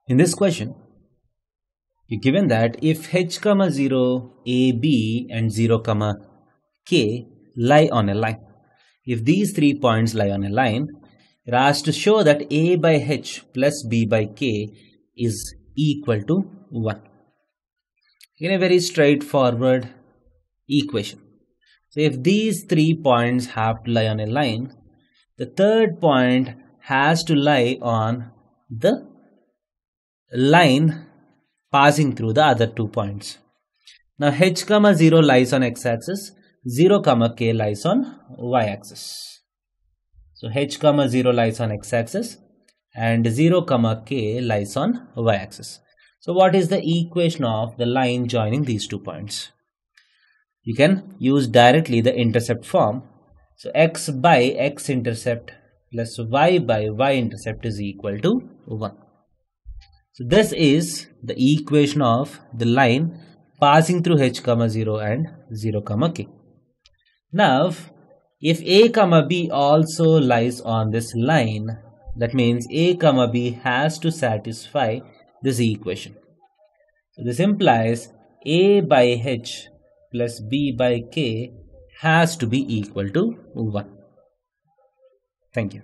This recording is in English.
In this question, you're given that if h comma 0, a, b and 0 comma k lie on a line. If these 3 points lie on a line, you're asked to show that a by h plus b by k is equal to 1. In a very straightforward equation. So if these 3 points have to lie on a line, the third point has to lie on the line passing through the other 2 points. Now h comma 0 lies on x-axis, 0 comma k lies on y-axis. So h comma 0 lies on x-axis and 0 comma k lies on y-axis. So what is the equation of the line joining these 2 points? You can use directly the intercept form. So x by x-intercept plus y by y-intercept is equal to 1. So this is the equation of the line passing through h comma 0 and 0 comma k. Now if a comma b also lies on this line, that means a comma b has to satisfy this equation. So this implies a by h plus b by k has to be equal to 1. Thank you.